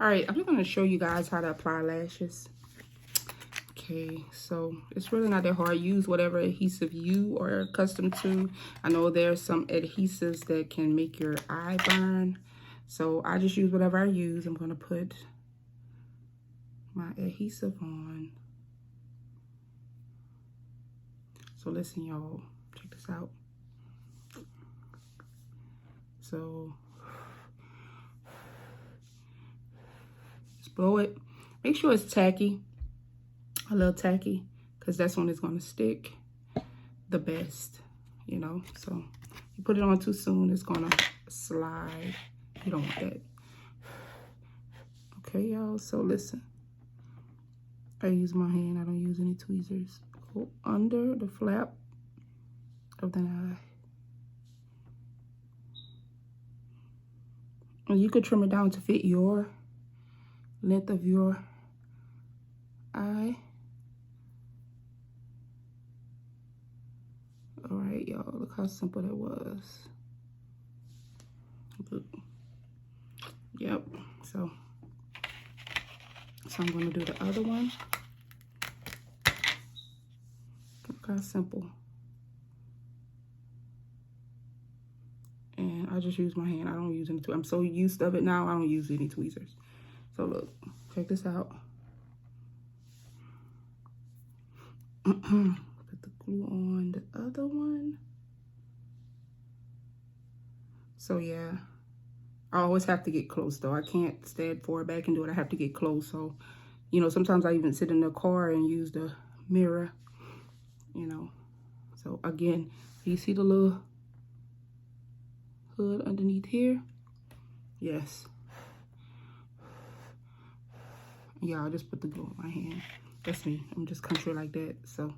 All right, I'm going to show you guys how to apply lashes. Okay, so it's really not that hard. Use whatever adhesive you are accustomed to. I know there's some adhesives that can make your eye burn. So I just use whatever I use. I'm going to put my adhesive on. So listen, y'all, check this out. So just blow it. Make sure it's tacky, a little tacky, because that's when it's going to stick the best, you know. So you put it on too soon, it's going to slide. You don't want that. Okay, y'all, so listen. I use my hand, I don't use any tweezers. Go under the flap of the eye. And you could trim it down to fit your length of your eye. All right, y'all, look how simple that was. Look. Yep, so I'm gonna do the other one. Look how simple. And I just use my hand. I don't use any tweezers. I'm so used of it now, I don't use any tweezers. So look, check this out. Put the glue on the other one. So yeah, I always have to get close though. I can't stand far back and do it. I have to get close. So, you know, sometimes I even sit in the car and use the mirror, you know. So again, you see the little hood underneath here? Yes. Yeah, I'll just put the glue on my hand. That's me. I'm just country like that. So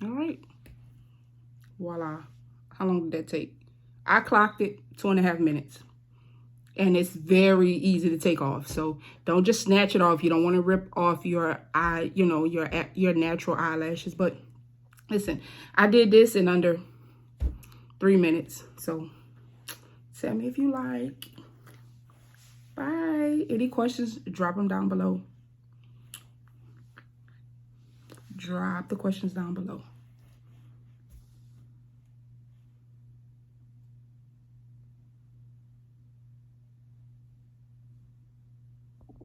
all right. Voila. How long did that take? I clocked it 2.5 minutes. And it's very easy to take off. So don't just snatch it off. You don't want to rip off your eye, you know, your natural eyelashes. But listen, I did this in under 3 minutes. So tell me if you like. Bye. Any questions, drop them down below. Drop the questions down below.